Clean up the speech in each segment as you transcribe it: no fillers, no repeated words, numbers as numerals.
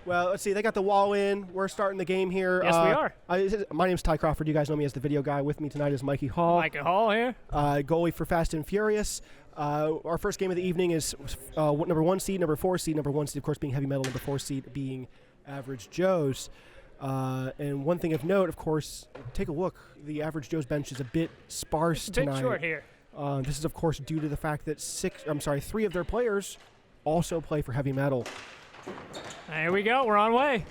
Well, let's see. They got the wall in. We're starting the game here. Yes, we are. My name's Ty Crawford. You guys know me as the video guy. With me tonight is Mikey Hall. Mikey Hall here. Goalie for Fast and Furious. Our first game of the evening is number 1 seed, number 4 seed. Number 1 seed, of course, being Heavy Metal. Number 4 seed being Average Joe's. And one thing of note, of course, take a look. The Average Joe's bench is a bit sparse tonight. It's a bit short here. This is, of course, due to the fact that 3 of their players also play for Heavy Metal. Here we go. We're on way.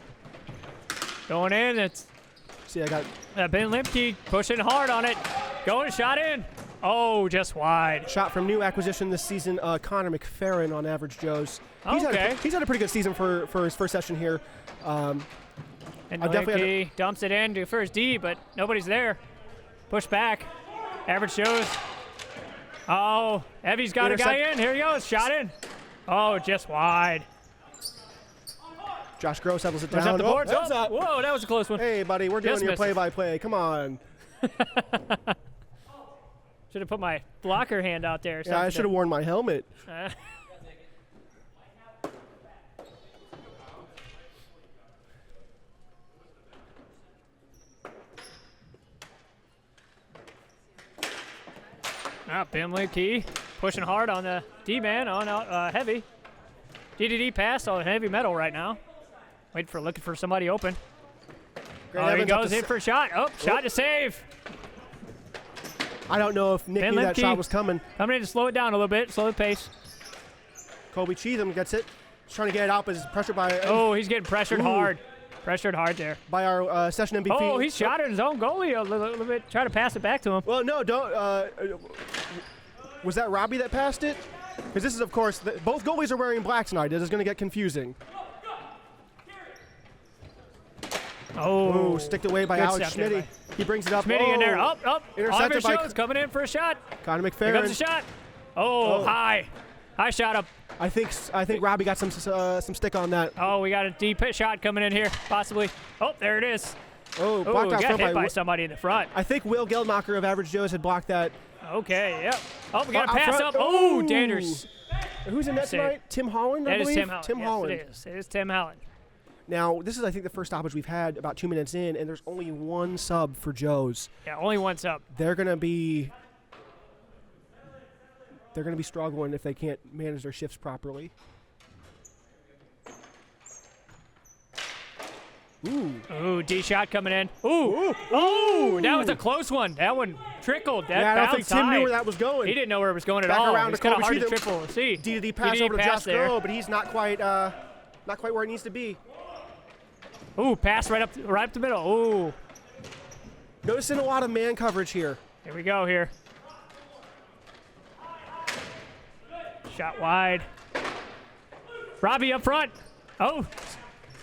Going in. It's I got Ben Limke pushing hard on it. Going, shot in. Oh, just wide. Shot from new acquisition this season, Connor McFerrin on Average Joe's. He's had a pretty good season for his first session here. And Limke dumps it in to first D, but nobody's there. Push back. Average Joe's. Oh, Evie's got a guy in. Here he goes. Shot in. Oh, just wide. Josh Gross settles it down. Up the boards. Up. Whoa, that was a close one. Hey, buddy, we're doing your play-by-play. Come on. Should have put my blocker hand out there. Yeah, I should have worn my helmet. Ben Limke pushing hard on the D-man on Heavy. DDD pass on Heavy Metal right now. Looking for somebody open. There he goes in for a shot. Oh, shot to save. I don't know if Nick knew that shot was coming. I'm going to slow it down a little bit, slow the pace. Colby Cheatham gets it. He's trying to get it out, but he's pressured by... he's getting pressured hard. Pressured hard there. By our session MVP. Oh, he's shot at his own goalie a little bit. Try to pass it back to him. Well, no, don't... was that Robbie that passed it? Because this is, of course, both goalies are wearing black tonight. This is going to get confusing. Oh, sticked away by Alex Schmitty. He brings it up. Schmitty in there. Up. Intercepted by... coming in for a shot. Connor McFerrin. Here comes a shot. High. High shot up. I think Robbie got some stick on that. Oh, we got a deep shot coming in here, possibly. Oh, there it is. Blocked out got hit by somebody in the front. I think Will Geldmacher of Average Joe's had blocked that. Okay, yep. Oh, we got a pass up. Oh, dangerous. Who's in net tonight? Tim Holland, I believe? That is Tim Holland. Yes, it is Tim Holland. Now, this is, I think, the first stoppage we've had about 2 minutes in, and there's only one sub for Joe's. Yeah, only one sub. They're going to be struggling if they can't manage their shifts properly. Ooh, D shot coming in. Ooh, that was a close one. That one trickled. I don't think Tim knew where that was going. He didn't know where it was going at all. Around it's kind of hard to triple. See, DDD pass over to Josh Grow, but he's not quite where he needs to be. Ooh, pass right up the middle. Ooh. Noticing a lot of man coverage here. Here we go here. Shot wide. Robbie up front. Oh,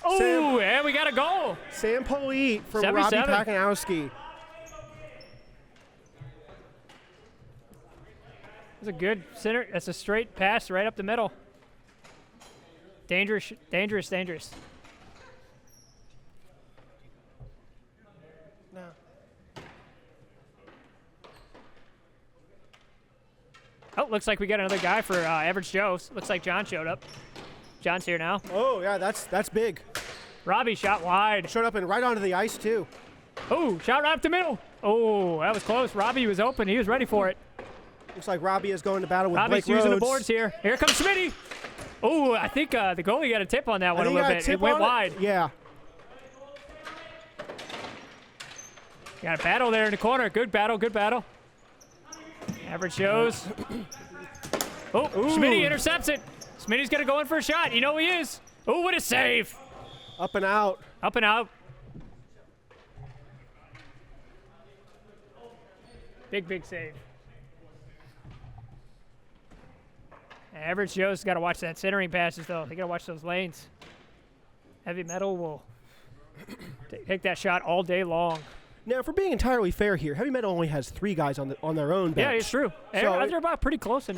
and we got a goal. Sam Polite from Robbie Pakanowski. That's a good center. That's a straight pass right up the middle. Dangerous. No. Oh, looks like we got another guy for Average Joe's. Looks like John showed up. John's here now. Oh, yeah, that's big. Robbie shot wide. Showed up and right onto the ice, too. Oh, shot right up the middle. Oh, that was close. Robbie was open. He was ready for it. Looks like Robbie is going to battle with Robbie's Blake Rhodes. using the boards here. Here comes Schmitty. Oh, I think the goalie got a tip on that one a little bit. It went wide. Yeah. Got a battle there in the corner. Good battle. Average Joe's. Schmitty intercepts it. Schmitty's going to go in for a shot. You know he is. Oh, what a save. Up and out. Big save. Average Joe's got to watch that centering passes, though. They got to watch those lanes. Heavy Metal will take that shot all day long. Now, if we're being entirely fair here, Heavy Metal only has 3 guys on their own bench. Yeah, it's true. So they're about pretty close in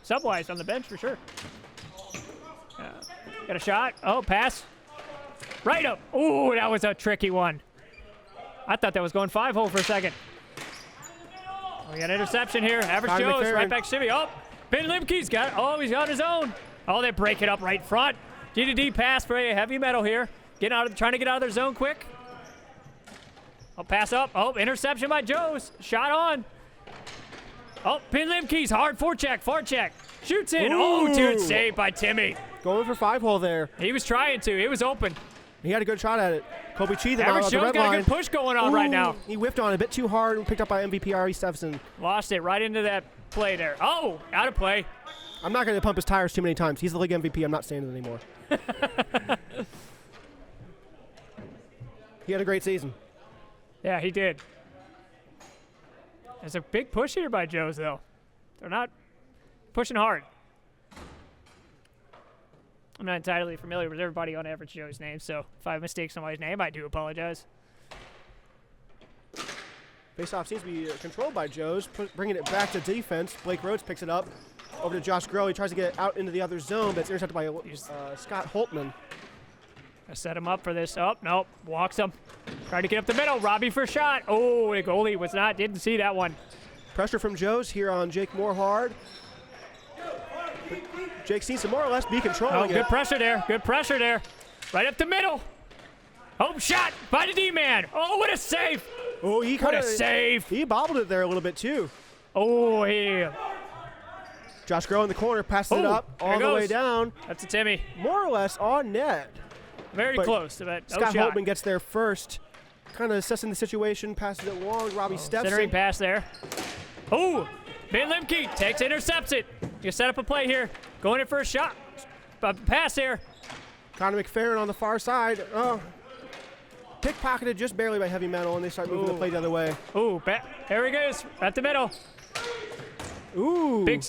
sub-wise on the bench for sure. Got a shot. Oh, pass. Right up. Ooh, that was a tricky one. I thought that was going 5-hole for a second. We got an interception here. Average Joe's right back shimmy. Oh, Ben Limke's got it. Oh, he's on his own. Oh, they break it up right front. D pass for a heavy metal here. Trying to get out of their zone quick. Oh, pass up. Oh, interception by Joe's. Shot on. Oh, pin Lemke's hard forecheck. Shoots in. Ooh. Oh, dude, saved by Timmy. Going for 5-hole there. He was trying to. He was open. He had a good shot at it. Kobe Cheatham out Average of the Joe's red got line. a good push going on right now. He whiffed on it a bit too hard and picked up by MVP R.E. Steffensen. Lost it right into that play there. Oh, out of play. I'm not going to pump his tires too many times. He's the league MVP. I'm not saying it anymore. He had a great season. Yeah, he did. There's a big push here by Joe's, though. They're not pushing hard. I'm not entirely familiar with everybody on Average Joe's name, so if I mistake somebody's name, I do apologize. Faceoff seems to be controlled by Joe's, bringing it back to defense. Blake Rhodes picks it up over to Josh Groh. He tries to get it out into the other zone, but it's intercepted by Scott Holtman. I set him up for this. Oh, nope. Walks him. Trying to get up the middle. Robbie for a shot. Oh, the goalie didn't see that one. Pressure from Joe's here on Jake Morehard. Jake seems to more or less be controlling it. Good pressure there. Good pressure there. Right up the middle. Oh, shot by the D-man. Oh, what a save. Oh, he What a save. He bobbled it there a little bit too. Oh, yeah. Josh Groh in the corner, passes it up all the way down. That's a Timmy. More or less on net. Very close. But no Scott shot. Holtman gets there first, kind of assessing the situation, passes it long. Robbie Steffensen. Centering pass there. Oh, Ben Lemke intercepts it. You set up a play here. Going in for a shot. Pass there. Connor McFerrin on the far side. Oh, pickpocketed just barely by Heavy Metal, and they start moving the play the other way. Ooh, there he goes. At the middle. Ooh. Big.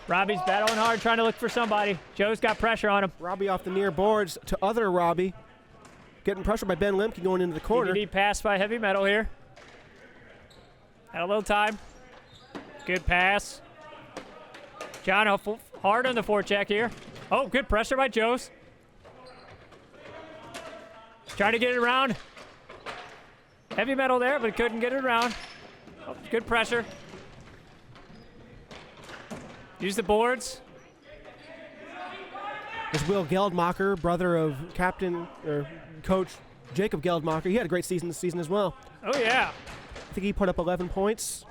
Robbie's battling hard, trying to look for somebody. Joe's got pressure on him. Robbie off the near boards to other Robbie. Getting pressured by Ben Lemke going into the corner. DDD pass by Heavy Metal here. Had a little time. Good pass. John hard on the forecheck here. Oh, good pressure by Joe's. Trying to get it around. Heavy Metal there, but couldn't get it around. Oh, good pressure. Use the boards. There's Will Geldmacher, brother of captain or coach Jacob Geldmacher. He had a great season this season as well. Oh, yeah. I think he put up 11 points.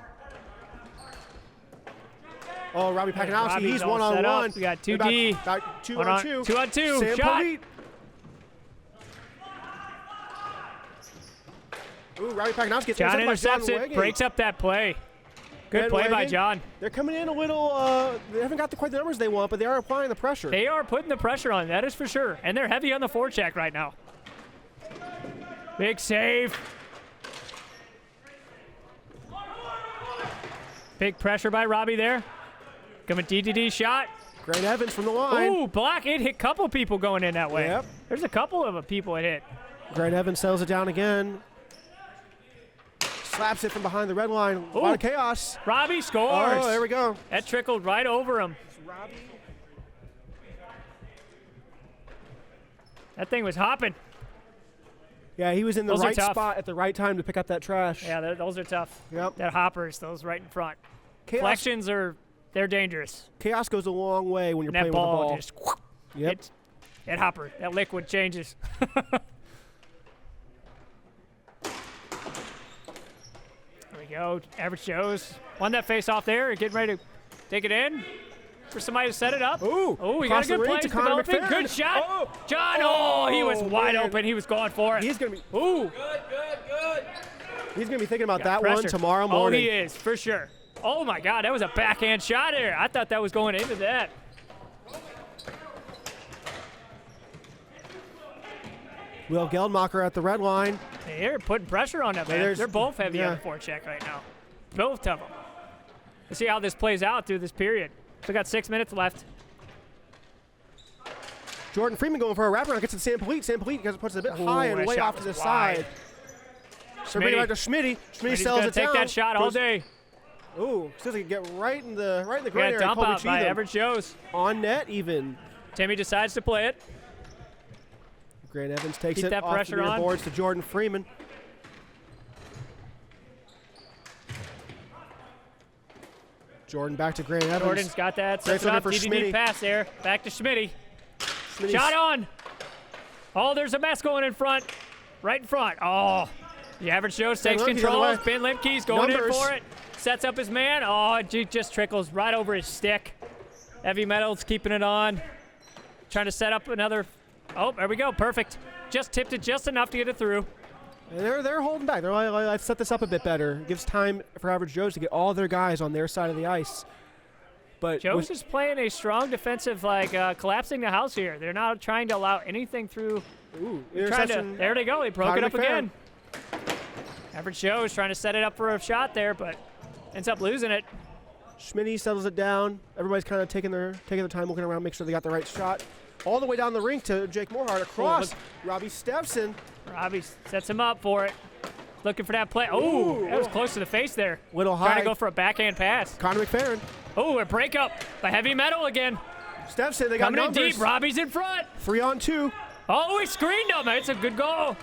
Oh, Robbie Pakinowski, he's one-on-one. We got 2D. About 2-on-2. 2-on-2. Sam Shot. Polite. Ooh, Robbie Pakinowski gets John intercepted intercepts by it. John Breaks up that play. Good Ben play by Wagon. John. They're coming in a little, they haven't got quite the numbers they want, but they are applying the pressure. They are putting the pressure on, that is for sure. And they're heavy on the forecheck right now. Big save. Big pressure by Robbie there. Coming DDD shot. Grant Evans from the line. Ooh, block. It hit a couple people going in that way. Yep. There's a couple of people it hit. Grant Evans settles it down again. Slaps it from behind the red line. A lot of chaos. Robbie scores. Oh, there we go. That trickled right over him. Robbie. That thing was hopping. Yeah, he was in the Those are right tough. spot at the right time to pick up that trash. Yeah, those are tough. Yep. That hoppers, those right in front. Chaos, Flexions they're dangerous. chaos goes a long way when you're And that playing with the ball ball. just, Yep. that hopper, that liquid changes. There we go. Average Joe's won that face off there. Getting ready to take it in for somebody to set it up. Ooh, he got a good play. to Connor Developing. McFerrin. Good shot. Oh. John, he was wide man. open. He was going for it. He's gonna be. Ooh. He's gonna be thinking about Got that one pressure. tomorrow morning. Oh, he is, for sure. Oh, my God, that was a backhand shot there. I thought that was going into that. Will Geldmacher at the red line. They're putting pressure on them, man. there's- They're both heavy on yeah. the forecheck right now. Both of them. Let's see how this plays out through this period. We got 6 minutes left. Jordan Freeman going for a wraparound. Gets to Sam Polite. Sam Polite puts it a bit high and that way shot off to the was side. wide. So bring it back to Schmitty. Schmitty He's sells gonna it take down. that shot all Goes- day. Ooh, seems like he get right in the We great got a area. dump Kobe out by Cheatham. Average Joe's. On net even. Timmy decides to play it. Grant Evans takes Keep it that off pressure the near on. boards to Jordan Freeman. Jordan back to Grant Evans. Jordan's got that. Great Sets it up. for DDD Schmitty. pass there. Back to Schmitty. Schmitty's- Shot on. Oh, there's a mess going in front. Right in front. Oh. The average Joe's takes Lemke's on the control. way. Ben Lemke's going Numbers. in for it. Sets up his man. Oh, it just trickles right over his stick. Heavy Metal's keeping it on. Trying to set up another. Oh, there we go. Perfect. Just tipped it just enough to get it through. And they're holding back. They're like, let's set this up a bit better. It gives time for Average Joe's to get all their guys on their side of the ice. But Joe's is playing a strong defensive, collapsing the house here. They're not trying to allow anything through. Interception. There they go. They broke it Connor up McFerrin. again. Average Joe is trying to set it up for a shot there, but ends up losing it. Schmitty settles it down. Everybody's kind of taking their time, looking around, make sure they got the right shot. All the way down the rink to Jake Morehart across. Robbie Stepson. Robbie sets him up for it. Looking for that play. Oh, that was close to the face there. Little high. Trying to go for a backhand pass. Connor McFerrin. Oh, a breakup by Heavy Metal again. Stepson, they got Coming in numbers. deep. Robbie's in front. 3-on-2. Oh, he screened him. It's a good goal.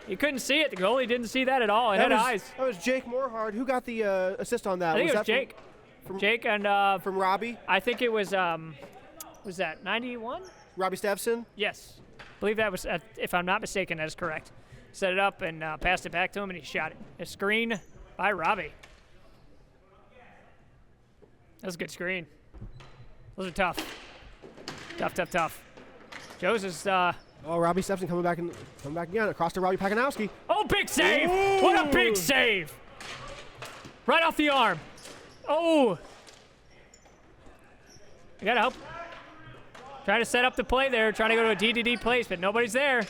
You couldn't see it. The goalie didn't see that at all. It had eyes. That was Jake Morehart. Who got the assist on that? I think it was that Jake. From Jake and from Robbie? I think it was that 91? Robbie Stepson? Yes. I believe that was, if I'm not mistaken, that is correct. Set it up and passed it back to him, and he shot it. A screen by Robbie. That was a good screen. Those are tough. Tough. Joe's is, Oh, Robbie Stepson coming back again across to Robbie Pakanowski. oh, big save! Ooh. What a big save! Right off the arm. Oh! You gotta help. Trying to set up the play there, trying to go to a DDD place, but nobody's there.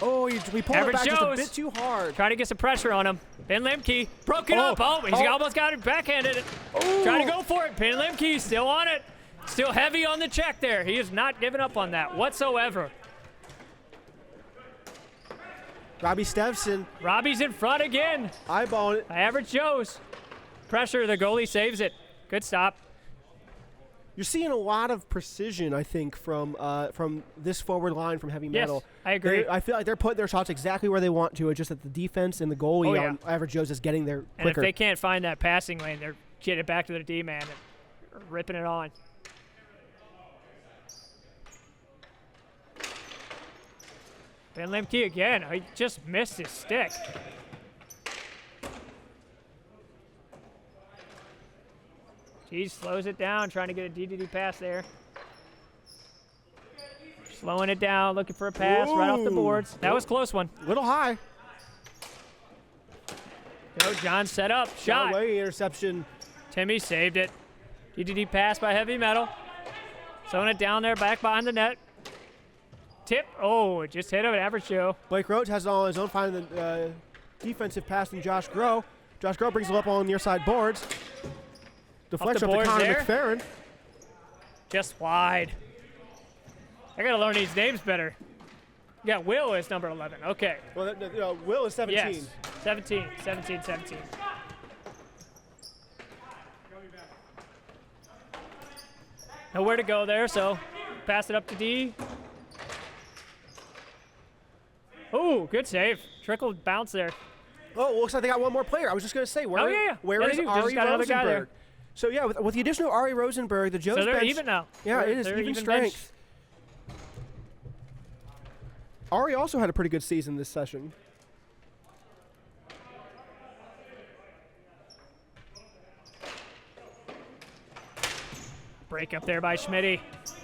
Oh, we pulled it Average back just a Joe's. bit too hard. Trying to get some pressure on him. Ben Lemke broke it up. Oh, he's almost got it backhanded it. Trying to go for it. Ben Lemke still on it. Still heavy on the check there. He is not giving up on that whatsoever. Robbie Stepson Robbie's in front again. eyeballing it. Average Joe's. Pressure, the goalie saves it. Good stop. You're seeing a lot of precision, I think, from this forward line from Heavy Metal. Yes, I agree. I feel like they're putting their shots exactly where they want to. It's just that the defense and the goalie on Average Joe's is getting there quicker. And if they can't find that passing lane, they're getting it back to their D-man and ripping it on. Ben Lemke again. He just missed his stick. He slows it down, trying to get a DDD pass there. Slowing it down, looking for a pass right off the boards. That was a close one. Little high. Go, John set up, shot. Away interception. Timmy saved it. DDD pass by Heavy Metal. Throwing it down there, back behind the net. Tip. Oh, it just hit him. Average Joe. Blake Roach has it all on his own, finding the defensive pass from Josh Groh. Josh Groh brings it up on near side boards. Deflection up to boards Connor there. McFerrin. Just wide. I got to learn these names better. Yeah, Will is number 11. Okay. Well, Will is 17. Yes. 17. Nowhere to go there, so pass it up to D. Oh, good save. Trickled bounce there. Oh, looks like they got one more player. I was just going to say, where Yeah, is they do. Just Ari got another guy there. Rosenberg? So, yeah, with the addition of Ari Rosenberg, the Joe's So they're bench, even now. Yeah, it is They're even bench. strength. Ari also had a pretty good season this session. Break up there by Schmitty.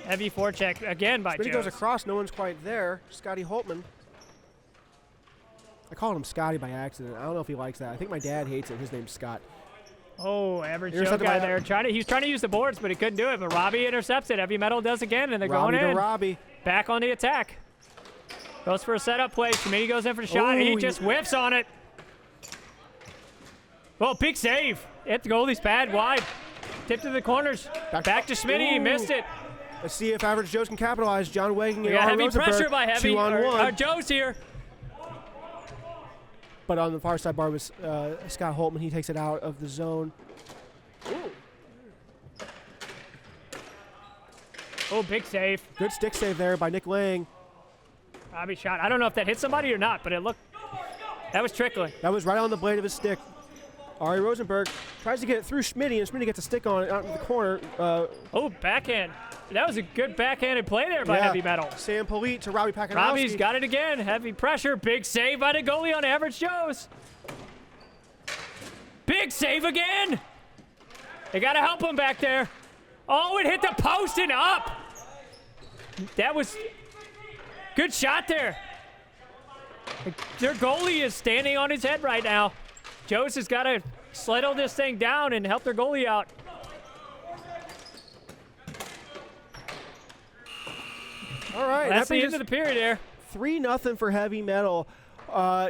Heavy forecheck again by Schmitty Joe. goes across. No one's quite there. Scotty Holtman. I called him Scotty by accident. I don't know if he likes that. I think my dad hates it. His name's Scott. Oh, average Joe Intercepted guy by- there. He was trying to use the boards, but he couldn't do it. But Robbie intercepts it. Heavy Metal does again, and they're Robbie going to in. Robbie. Back on the attack. Goes for a setup play. Schmitty goes in for the shot. Ooh, He he- just whiffs on it. Well, big save. Hit the goalie's pad wide. Tip to the corners. Back to Schmitty. He Ooh. missed it. Let's see if Average Joe's can capitalize. John Wagon We and got Ari heavy Rosenberg. pressure by Heavy. 2-on-1. Joe's here. But on the far side bar was Scott Holtman. He takes it out of the zone. Oh, big save. Good stick save there by Nick Lang. Robbie shot. I don't know if that hit somebody or not, but it looked. That was trickling. That was right on the blade of his stick. Ari Rosenberg tries to get it through Schmitty, and Schmitty gets a stick on it out in the corner. Oh, backhand. That was a good backhanded play there by Heavy Metal. Sam Polite to Robbie Pakanowski. Robbie's got it again. Heavy pressure. Big save by the goalie on Average Joe's. Big save again. They got to help him back there. Oh, it hit the post and up. That was good shot there. Their goalie is standing on his head right now. Joe's has got to settle this thing down and help their goalie out. All right. That's the end of the period there. 3-0 for Heavy Metal.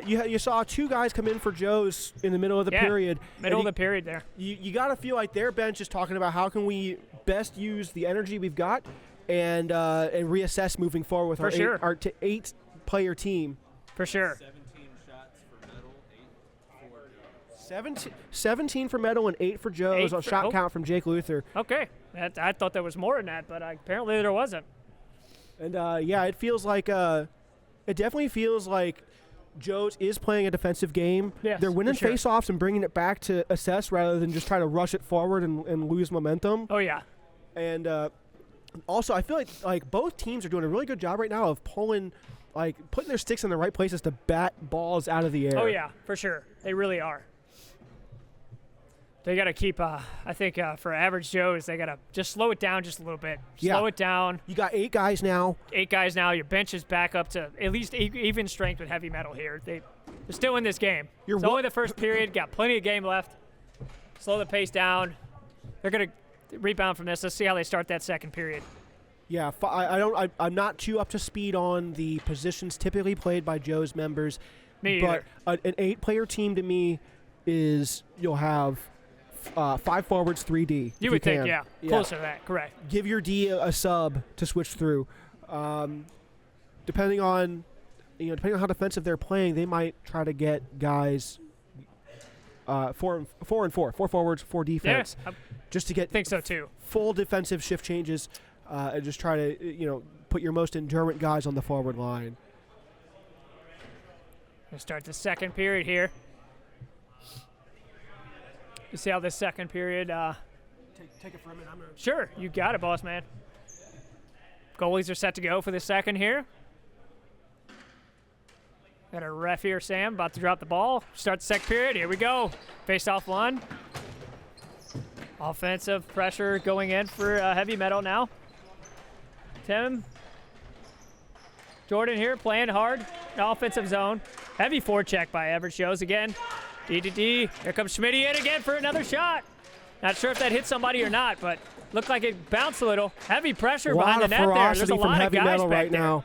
You saw two guys come in for Joe's in the middle of the period. Middle of the period there. You got to feel like their bench is talking about how can we best use the energy we've got and reassess moving forward with our 8-player team. For sure. 17 shots for Metal, 8 for Joe's. 17 for Metal and 8 for Joe's on shot count from Jake Luther. Okay. I thought there was more than that, but apparently there wasn't. And, it feels like it definitely feels like Joe's is playing a defensive game. Yes, they're winning for sure. faceoffs and bringing it back to assess rather than just try to rush it forward and lose momentum. Oh, yeah. And also, I feel like both teams are doing a really good job right now of putting their sticks in the right places to bat balls out of the air. Oh, yeah, for sure. They really are. They got to keep, I think, for Average Joe's, they got to just slow it down just a little bit. Slow it down. You got 8 guys now. 8 guys now. Your bench is back up to at least even strength with Heavy Metal here. They're still in this game. It's only the first period. Got plenty of game left. Slow the pace down. They're going to rebound from this. Let's see how they start that second period. Yeah, I'm not too up to speed on the positions typically played by Joe's members. Me either. But an 8-player team to me is you'll have 5 forwards, 3 D. You would think, yeah. Closer to that, correct. Give your D a sub to switch through. Depending on how defensive they're playing, they might try to get guys 4 and 4 forwards, 4 defense, just to get think so too. Full defensive shift changes, and just try to put your most endurant guys on the forward line. We'll start the second period here. You see how this second period. Take it for a minute. Sure, you got it, boss man. Goalies are set to go for the second here. Got a ref here, Sam, about to drop the ball. Start the second period. Here we go. Face off one. Offensive pressure going in for Heavy Metal now. Tim. Jordan here playing hard. Offensive zone. Heavy forecheck by Average Joe's again. D. Here comes Schmitty in again for another shot. Not sure if that hit somebody or not, but looked like it bounced a little. Heavy pressure behind the net there. There's a lot of guys back right there. now.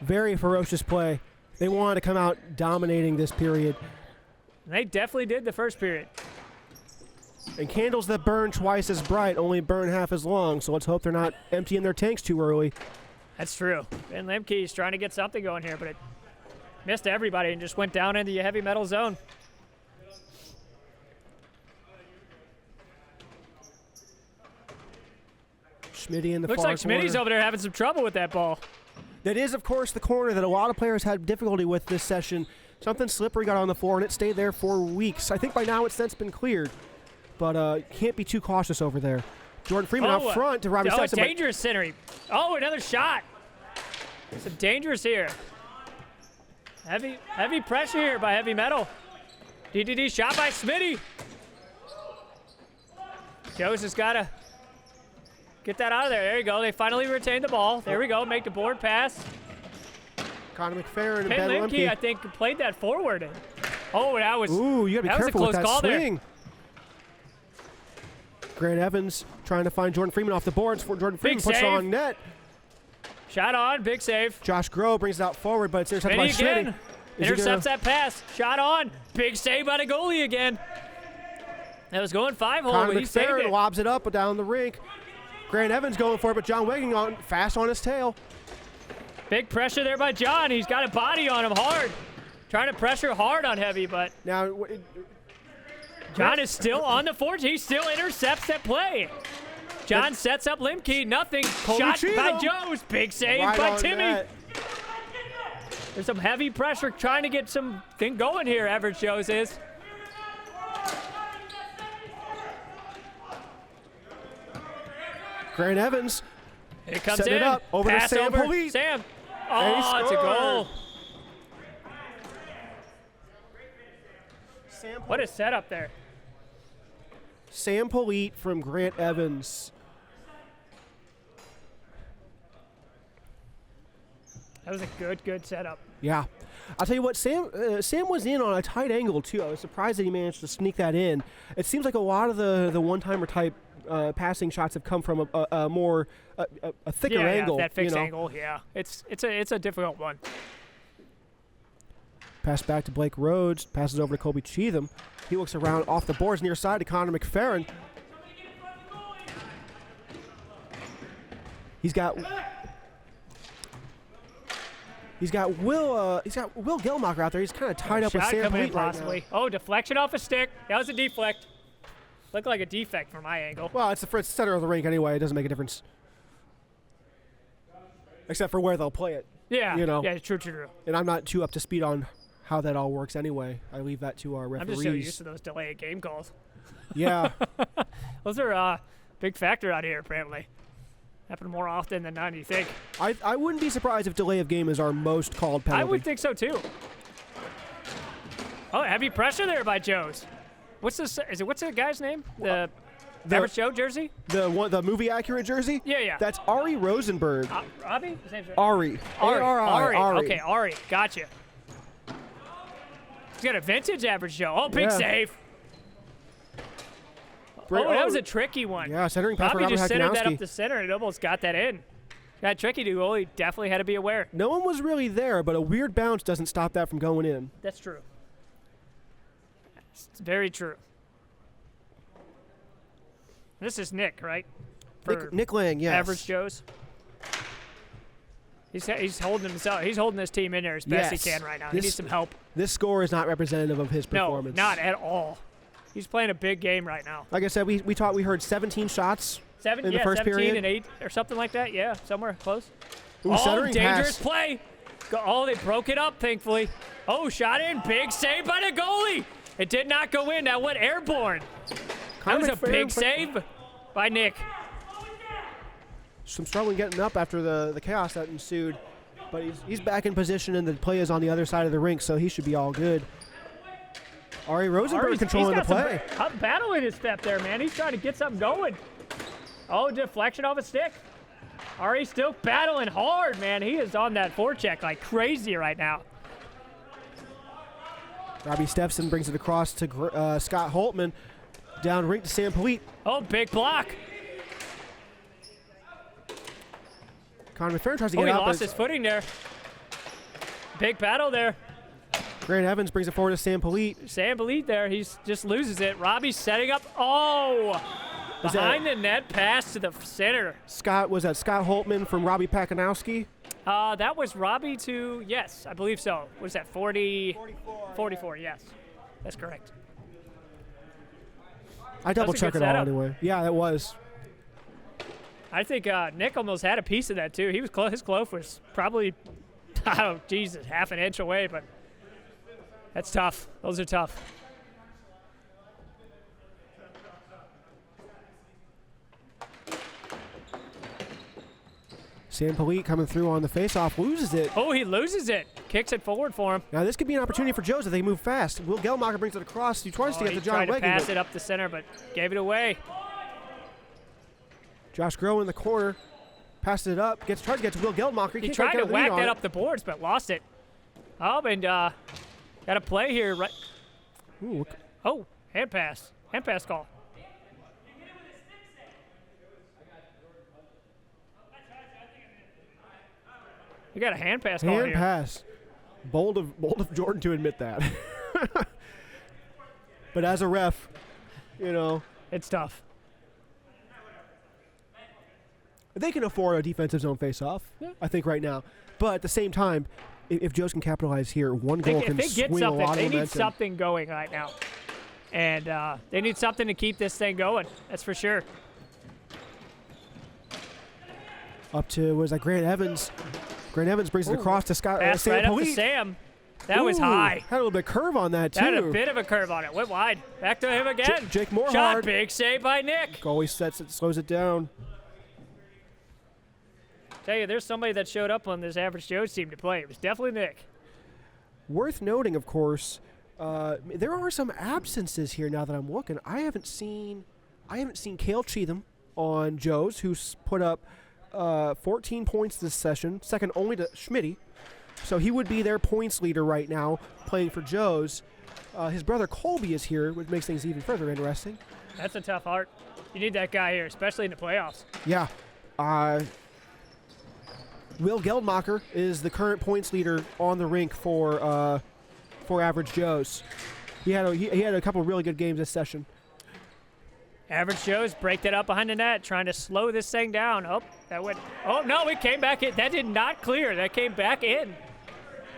Very ferocious play. They wanted to come out dominating this period. They definitely did the first period. And candles that burn twice as bright only burn half as long, so let's hope they're not emptying their tanks too early. That's true. Ben Lemke's trying to get something going here, but it missed everybody and just went down into the Heavy Metal zone. Schmitty in the Looks far like Schmitty's corner. over there having some trouble with that ball. That is, of course, the corner that a lot of players had difficulty with this session. Something slippery got on the floor, and it stayed there for weeks. I think by now it's since been cleared, but can't be too cautious over there. Jordan Freeman out front to Robbie Stetson. Dangerous centering. Oh, another shot. Some dangerous here. Heavy pressure here by Heavy Metal. DDD shot by Smitty. Joe's has got to get that out of there. There you go. They finally retained the ball. There we go. Make the board pass. Connor McFerrin and Ben Ben Lemke, Lemke. I think, played that forward. Oh, that was. Ooh, you got to be careful with that swing. There. Grant Evans trying to find Jordan Freeman off the boards. Jordan Freeman puts it on net. Shot on, big save. Josh Groh brings it out forward, but it's intercepted by Schmitty. Intercepts that pass. Shot on. Big save by the goalie again. That was going 5-hole, but he saved it. Lobs it up down the rink. Grant Evans going for it, but John Wegging fast on his tail. Big pressure there by John. He's got a body on him hard. Trying to pressure hard on Heavy, but now John is still on the forge. He still intercepts that play. John sets up Lemke. Nothing. Shot by Joe's. Big save by Timmy. Net. There's some heavy pressure trying to get some thing going here, Average Joe's is. Grant Evans It comes setting in. it up over Pass to Sam over. Polite. Sam. And he Oh, it's a goal. scored. What a setup there. Sam Polite from Grant Evans. That was a good setup. Yeah. I'll tell you what, Sam was in on a tight angle, too. I was surprised that he managed to sneak that in. It seems like a lot of the one-timer type passing shots have come from a more thicker angle. Yeah, that fixed you know. angle, yeah. It's a difficult one. Pass back to Blake Rhodes. Passes over to Kobe Cheatham. He looks around off the boards near side to Connor McFerrin. He's got Will Gelmacher out there. He's kind of tied up with Shot Sam coming in Polite right possibly. now. Oh, deflection off a stick. That was a deflect. Looked like a defect from my angle. Well, it's the center of the rink anyway. It doesn't make a difference. Except for where they'll play it. Yeah, You know. yeah, true. And I'm not too up to speed on how that all works anyway. I leave that to our I'm referees. just so used to those delay of game calls. Yeah. Those are a big factor out here, apparently. Happen more often than not, you think. I wouldn't be surprised if delay of game is our most called penalty. I would think so, too. Oh, heavy pressure there by Joe's. What's the guy's name? The Average Joe jersey? The movie accurate jersey? Yeah. That's Ari Rosenberg. Robbie? His name's Ari. Ari. Ari. Okay, Ari. Gotcha. He's got a vintage Average Joe. Oh, big Yeah. save. That was a tricky one. Yeah, centering pass for Robbie Robert just centered that Hakanowski. up the center and it almost got that in. Got tricky to goal. He definitely had to be aware. No one was really there, but a weird bounce doesn't stop that from going in. That's true. It's very true. This is Nick, right? For Nick Lang, yes. Average Joe's. He's holding himself. He's holding this team in there as best he can right now. He needs some help. This score is not representative of his performance. No, not at all. He's playing a big game right now. Like I said, we heard 17 shots in the first 17 period. and 8 or something like that. Yeah, somewhere close. Ooh, Oh, centering dangerous pass. play. Oh, they broke it up, thankfully. Oh, shot in. Big save by the goalie. It did not go in. That went airborne. That was a big save by Nick. Some struggling getting up after the chaos that ensued. But he's back in position, and the play is on the other side of the rink, so he should be all good. Ari Rosenberg controlling the play. He's got some battle in his step there, man. He's trying to get something going. Oh, deflection off a stick. Ari still battling hard, man. He is on that forecheck like crazy right now. Robbie Stepson brings it across to Scott Holtman. Down rink to Sam Polite. Oh, big block. Connor McFerrin tries to Oh, get he up. lost his footing there. Big battle there. Grant Evans brings it forward to Sam Polite. Sam Polite there. He just loses it. Robbie's setting up. Oh! Behind the net pass to the center. Was that Scott Holtman from Robbie Pakanowski? That was Robbie to, yes, I believe so. What is that, 40? 44, yes. That's correct. I double-checked good it all setup. anyway. Yeah, it was. I think Nick almost had a piece of that, too. He was close. His clove was probably, Jesus, half an inch away, but that's tough. Those are tough. Sam Polite coming through on the faceoff, loses it. Oh, he loses it. Kicks it forward for him. Now this could be an opportunity for Joe's if they move fast. Will Gelmacher brings it across. He tries to get to John He tried to Legge. pass it up the center, but gave it away. Josh Groh in the corner. Passes it up. Tried to get to Will Gelmacher. He tried to whack that up the boards, but lost it. Oh, and got a play here. Right. Ooh, look. Oh, hand pass. Hand pass call. You got a hand pass call Hand here. pass. Bold of Jordan to admit that. But as a ref, you know, It's tough. they can afford a defensive zone face-off, I think, right now. But at the same time, if Joe's can capitalize here, one goal If can they get swing a something, lot of they need momentum. something going right now. And they need something to keep this thing going. That's for sure. Up to, was that Grant Evans? Grant Evans brings it across to Scott Pass Sam right up to Polite. Sam. That was Ooh, high. Had a little bit of curve on that, too. That had a bit of a curve on it. Went wide. Back to him again. Jake Morehard. Shot. Big save by Nick. Goalie sets it, slows it down. Tell you, there's somebody that showed up on this Average Joe's team to play. It was definitely Nick. Worth noting, of course, there are some absences here now that I'm looking. I haven't seen Cale Cheatham on Joe's, who's put up 14 points this session, second only to Schmitty. So he would be their points leader right now, playing for Joe's. His brother Colby is here, which makes things even further interesting. That's a tough art. You need that guy here, especially in the playoffs. Yeah. Will Geldmacher is the current points leader on the rink for Average Joe's. He had a couple of really good games this session. Average Joe's break that up behind the net, trying to slow this thing down. Oh, that went. Oh no, it came back in. That did not clear. That came back in.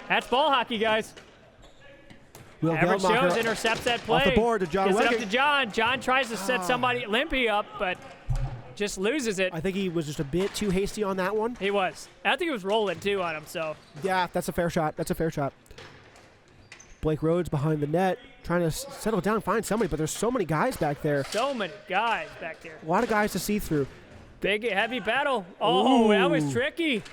That's ball hockey, guys. Will Average Geldmacher Joe's intercepts that play. off the board to John Gets it up Wegging. to John. John tries to set somebody Limpy up, but just loses it. I think he was just a bit too hasty on that one. He was. I think he was rolling too on him. So Yeah, that's a fair shot. Blake Rhodes behind the net, trying to settle down, find somebody, but there's so many guys back there. so many guys back there. A lot of guys to see through. Big heavy battle. Oh, that was Ooh. tricky.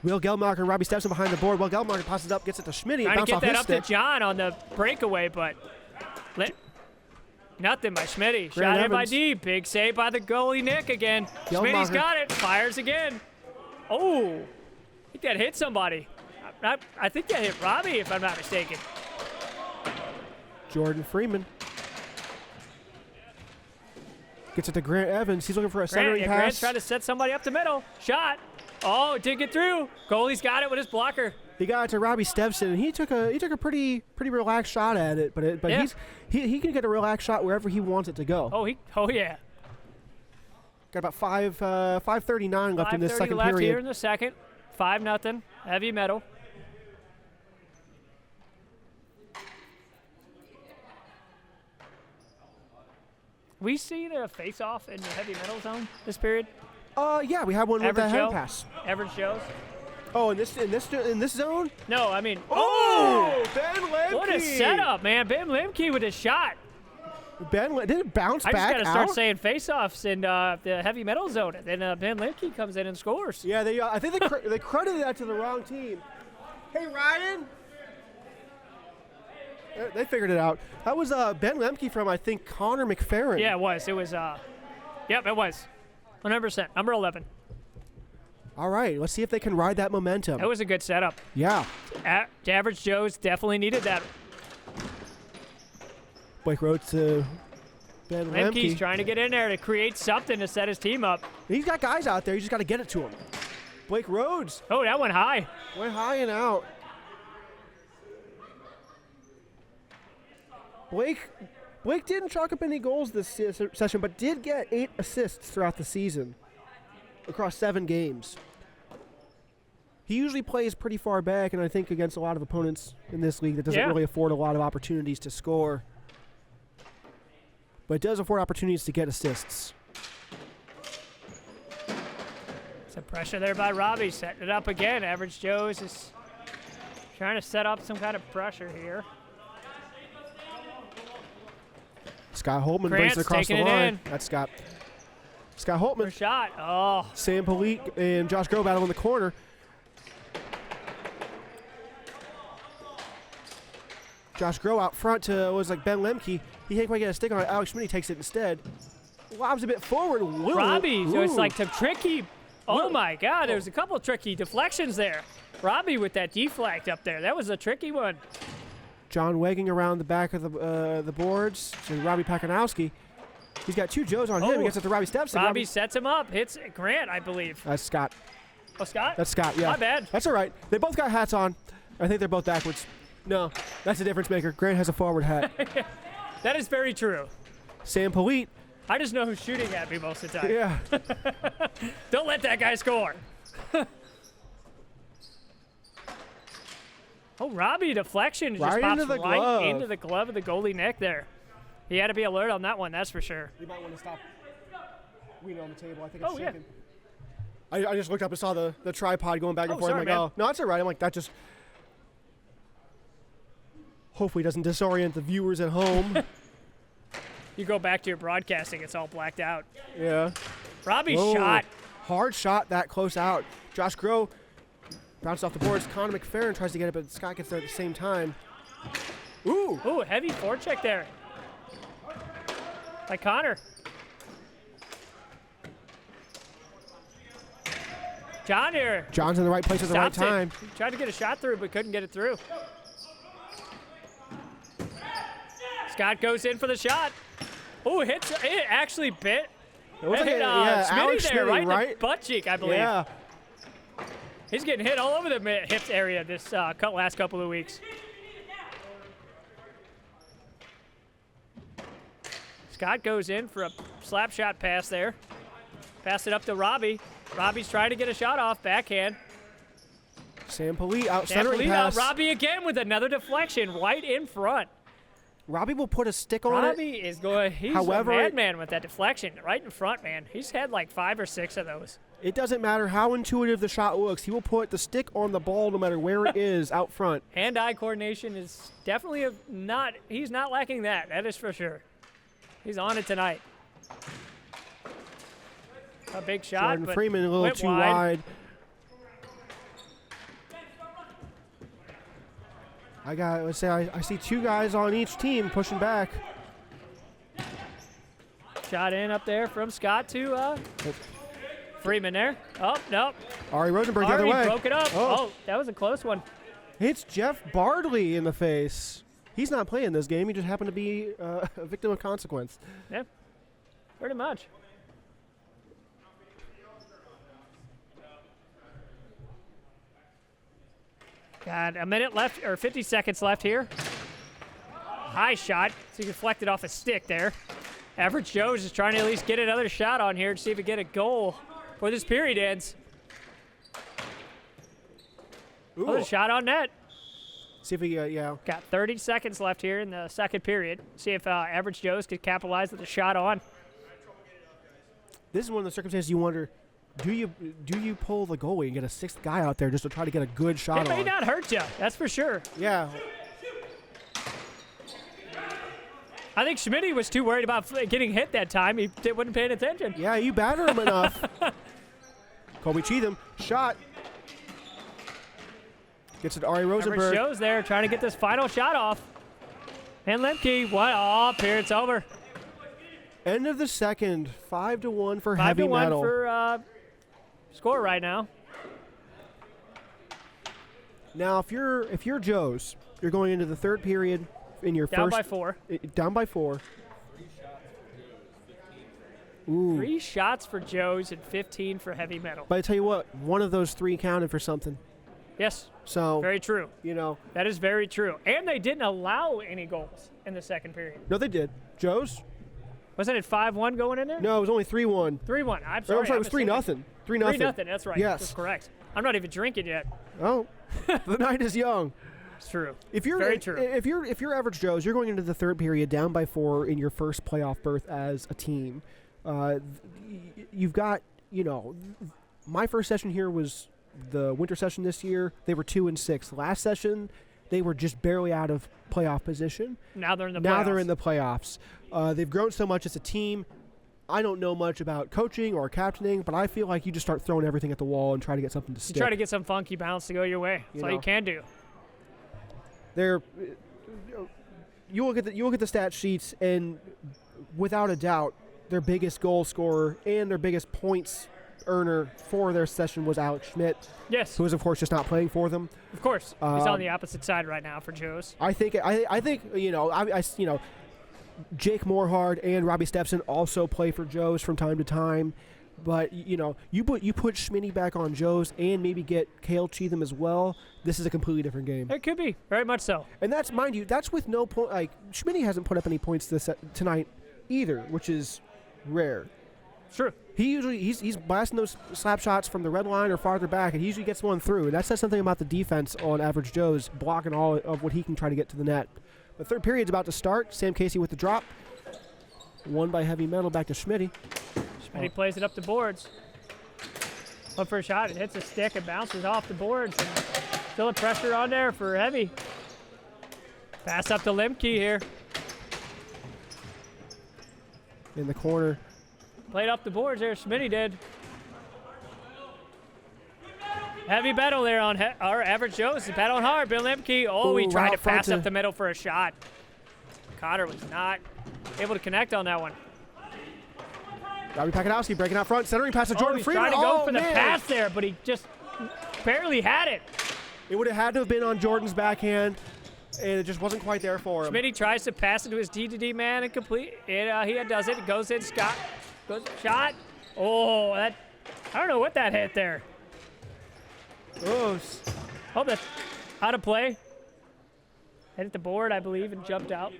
Will Geldmacher and Robbie Stepson behind the board. Will Geldmacher passes up, gets it to Schmitty. Trying to Bounce get off that his up stick. to John on the breakaway, but nothing by Schmitty. Grant Shot in by Evans. D. Big save by the goalie Nick again. Geldmacher. Schmitty's got it. Fires again. Oh, I think that hit somebody. I think that hit Robbie, if I'm not mistaken. Jordan Freeman gets it to Grant Evans. He's looking for a centering Grant's pass. trying to set somebody up the middle. Shot. Oh, it did get through. Goalie's got it with his blocker. He got it to Robbie Stepson, and he took a pretty relaxed shot at it. But Yeah. he can get a relaxed shot wherever he wants it to go. Oh yeah. Got about 5:39 left in this 5:30 second left period. here in the second. 5-0. Heavy metal. We seen a face-off in the heavy metal zone this period. Yeah, we have one with Average that hand Joe? pass. Average Joe's. Oh, in this zone? No, I mean. Ben Lemke! What a setup, man! Ben Lemke with a shot. Did it bounce I just back got to start out? saying face-offs in the heavy metal zone, and then Ben Lemke comes in and scores. Yeah, I think they credited that to the wrong team. Hey, Ryan. They figured it out. That was Ben Lemke from, I think, Connor McFerrin. Yeah, it was. It was. Yep, it was. 100%. Number 11. All right, let's see if they can ride that momentum. That was a good setup. Yeah. Average Joe's definitely needed that. Blake Rhodes to Ben Lemke's Lemke. trying to get in there to create something to set his team up. He's got guys out there. You just got to get it to him. Blake Rhodes Oh, that went high. went high and out. Blake didn't chalk up any goals this session, but did get 8 assists throughout the season across 7 games. He usually plays pretty far back, and I think against a lot of opponents in this league that doesn't Yeah. really afford a lot of opportunities to score. But it does afford opportunities to get assists. Some pressure there by Robbie, setting it up again. Average Joe's is trying to set up some kind of pressure here. Scott Holtman Grant's brings it across the taking it line. in. That's Scott For Holtman. a shot. Oh, Sam Polite and Josh Grove battle in the corner. Josh Grove out front to Ben Lemke. He can't quite get a stick on it. Alex Schmitty takes it instead. Lobs a bit forward. Robbie. So it's Ooh. like some tricky. Oh Whoa. my God, there was a couple of tricky deflections there. Robbie with that deflect up there. That was a tricky one. John Wegging around the back of the boards. So Robbie Pakanowski. He's got 2 Joes on him. Oh. He gets it to Robbie Stepson. Robbie sets him up, hits Grant, I believe. That's Scott. Oh, Scott? That's Scott, yeah. My bad. That's all right. They both got hats on. I think they're both backwards. No, that's a difference maker. Grant has a forward hat. That is very true. Sam Polite. I just know who's shooting at me most of the time. Yeah. Don't let that guy score. Oh, Robbie deflection just Right pops into the right glove. into the glove of the goalie neck there. He had to be alert on that one, that's for sure. You might want to stop. Wiener on the table. I think Oh, yeah. I just looked up and saw the tripod going back and Oh, forth. sorry, I'm like, man. oh, no, it's all right. I'm like, that just hopefully doesn't disorient the viewers at home. You go back to your broadcasting, it's all blacked out. Yeah. Robbie's Whoa. shot. Hard shot that close out. Josh Groh bounced off the boards. Connor McFerrin tries to get it, but Scott gets there at the same time. Ooh. Ooh, heavy forecheck there. By Connor. John here. John's in the right place at the right time. He tried to get a shot through, but couldn't get it through. Scott goes in for the shot. Ooh, it actually bit. It was hit Alex Smitty there, Smitty, right in the butt cheek, I believe. Yeah. He's getting hit all over the hips area this last couple of weeks. Scott goes in for a slap shot pass there. Pass it up to Robbie. Robbie's trying to get a shot off, backhand. Sam Polite out centering pass. Robbie again with another deflection right in front. Robbie will put a stick on Robbie is going, he's However, a madman with that deflection right in front, man. He's had like 5 or 6 of those. It doesn't matter how intuitive the shot looks. He will put the stick on the ball no matter where it is out front. Hand-eye coordination is definitely he's not lacking that. That is for sure. He's on it tonight. A big shot, Jordan but Freeman a little went too wide. I see 2 guys on each team pushing back. Shot in up there from Scott to Freeman there. Oh, nope. Ari Rosenberg the other way. Broke it up. Oh, that was a close one. Hits Jeff Bardley in the face. He's not playing this game. He just happened to be a victim of consequence. Yeah, pretty much. Got a minute left, or 50 seconds left here. High shot. So he deflected off a stick there. Average Joe's is trying to at least get another shot on here to see if he can get a goal before this period ends. Another shot on net. See if we, yeah. Got 30 seconds left here in the second period. See if Average Joe's could capitalize with a shot on. This is one of the circumstances you wonder, do you pull the goalie and get a 6th guy out there just to try to get a good shot on? It may not hurt you, that's for sure. Yeah. I think Schmitty was too worried about getting hit that time. He wasn't paying attention. Yeah, you batter him enough. Colby Cheatham, shot. Gets it to Ari Rosenberg. Average Joe's there trying to get this final shot off. And Lemke, period's over. End of the second, 5-1 for Heavy Metal. 5-1 for score right now. Now, if you're Joe's, you're going into the third period in your down first. By 4. Down by 4. Ooh. 3 shots for Joe's and 15 for Heavy Metal. But I tell you what, one of those 3 counted for something. Yes. So very true. You know. That is very true. And they didn't allow any goals in the second period. No, they did. Joe's? Wasn't it 5-1 going in there? No, it was only 3-1. 3-1. I'm sorry. It was 3-0. 3-0. 3-0. That's right. Yes. That's correct. I'm not even drinking yet. Oh, the night is young. It's true. Very true. If you're Average Joe's, you're going into the third period down by 4 in your first playoff berth as a team. You've got, my first session here was the winter session this year. They were 2-6. Last session, they were just barely out of playoff position. Now they're in the playoffs. Now they're in the playoffs. They've grown so much as a team. I don't know much about coaching or captaining, but I feel like you just start throwing everything at the wall and try to get something to stick. You try to get some funky bounce to go your way. That's all you can do. You look at the stat sheets, and without a doubt, their biggest goal scorer and their biggest points earner for their session was Alex Schmidt. Yes. Who is, of course, just not playing for them. Of course. He's on the opposite side right now for Joe's. I think Jake Morehard and Robbie Stepson also play for Joe's from time to time. But, you put Schmitty back on Joe's and maybe get Cale Cheatham as well. This is a completely different game. It could be. Very much so. And that's, mind you, that's with no point. Like, Schmitty hasn't put up any points tonight either, which is rare. True. He's blasting those slap shots from the red line or farther back, and he usually gets one through. And that says something about the defense on Average Joe's, blocking all of what he can try to get to the net. The third period's about to start. Sam Casey with the drop. Won by Heavy Metal, back to Schmitty. Schmitty plays it up the boards. One for a shot. It hits a stick and bounces off the boards. And still a pressure on there for Heavy. Pass up to Lemke here. In the corner. Played up the boards there. Schmitty did. Heavy battle there on our average Joe's. Battling hard. Bill Lemke. Oh, he tried to pass up the middle for a shot. Connor was not able to connect on that one. Robbie Pakanowski breaking out front, centering pass to Jordan Freeman. Trying to go for the pass there, but he just barely had it. It would have had to have been on Jordan's backhand, and it just wasn't quite there for him. Schmitty tries to pass it to his D-to-D man and complete. He does it. It goes in. Scott goes shot. Oh, I don't know what that hit there. Oh, that's out of play. Hit the board, I believe, and jumped out.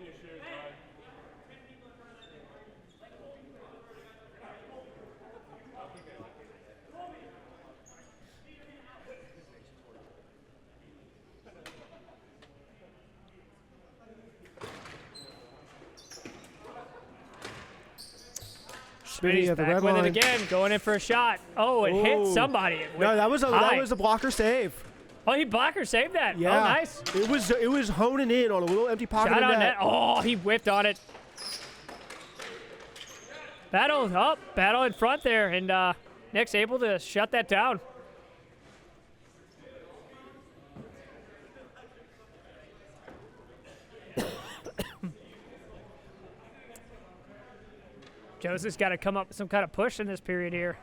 Schmitty's back with it again, going in for a shot. Oh, it hit somebody. No, that was a blocker save. Oh, he blocker saved that. Yeah. Oh, nice. It was honing in on a little empty pocket Shot of on net. net. Oh, he whipped on it. Battle in front there, and Nick's able to shut that down. Joseph's got to come up with some kind of push in this period here.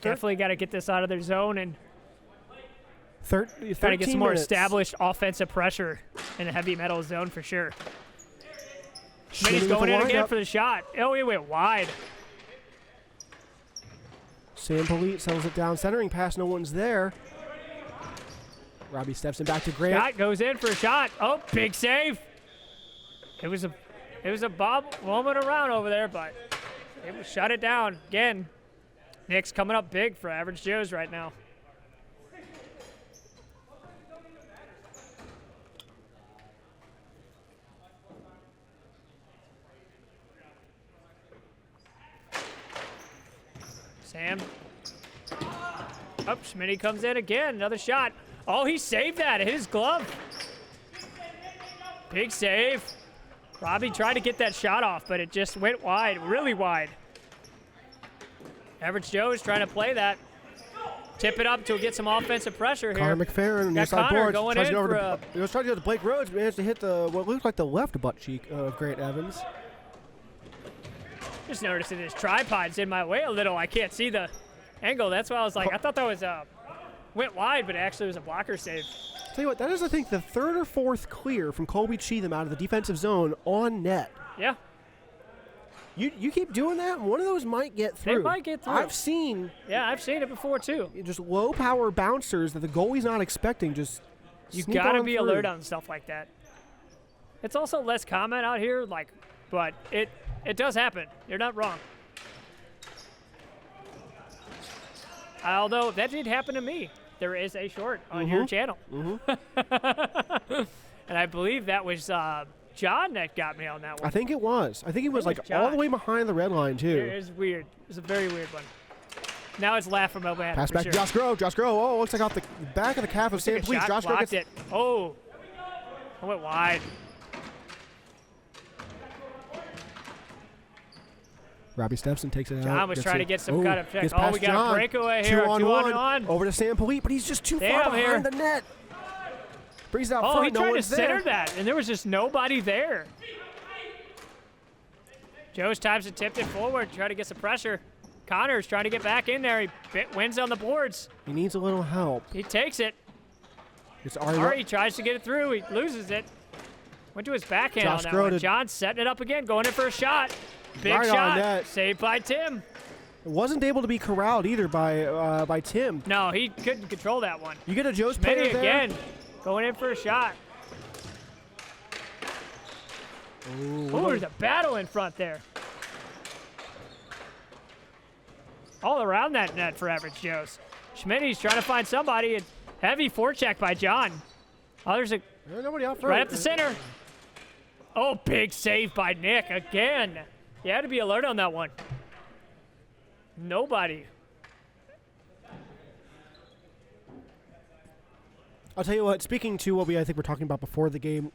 Definitely got to get this out of their zone and try to get some more established offensive pressure in the heavy metal zone for sure. Schmitty's going in again for the shot. Oh, he went wide. Sam Polite settles it down, centering pass, no one's there. Robbie steps in back to Grant. Scott goes in for a shot. Oh, big save. It was a bob woman around over there, but it shut it down again. Nick's coming up big for average Joe's right now. Sam. Oh, Schmitty comes in again. Another shot. Oh, he saved that. It hit his glove. Big save. Robbie tried to get that shot off, but it just went wide, really wide. Average Joe is trying to play that. Tip it up to get some offensive pressure here. Connor McFerrin, got Connor going in for he was trying to go to Blake Rhodes, managed to hit what looked like the left butt cheek of Grant Evans. Just noticing his tripod's in my way a little. I can't see the angle. That's why I was like, I thought that was went wide, but it actually was a blocker save. Tell you what, that is, I think, the third or fourth clear from Colby Cheatham out of the defensive zone on net. Yeah. You keep doing that, and one of those might get through. It might get through. I've seen it before too. Just low power bouncers that the goalie's not expecting. Just you gotta be alert on stuff like that. It's also less common out here, but it does happen. You're not wrong. Although that did happen to me. There is a short on your channel. And I believe that was John that got me on that one. I think it was. I think he was all the way behind the red line, too. It is weird. It's a very weird one. Now it's Laughable Man. Pass back to Josh Grove. Josh Grove. Oh, looks like off the back of the calf of Sam Polite. Josh Grove gets it. Oh. I went wide. Robbie Stepson takes it out. John was trying to get some kind of check. Oh, we got a breakaway here. 2-on-1. Over to Sam Polite, but he's just too far behind the net. Brings it out front. He tried to center that, and there was just nobody there. Joe's times it tipped it forward, try to get some pressure. Connor's trying to get back in there. He wins on the boards. He needs a little help. He takes it. It's Ari tries to get it through. He loses it. Went to his backhand on that one. John's setting it up again, going in for a shot. Big shot. Saved by Tim. It wasn't able to be corralled either by Tim. No, he couldn't control that one. You get a Joe's player there. Again, going in for a shot. Oh, there's a battle in front there. All around that net for average Joe's. Schmitty's trying to find somebody. And heavy forecheck by John. Oh, there's nobody out front. Right up the center. Oh, big save by Nick again. You had to be alert on that one. Nobody. I'll tell you what, speaking to what I think we're talking about before the game,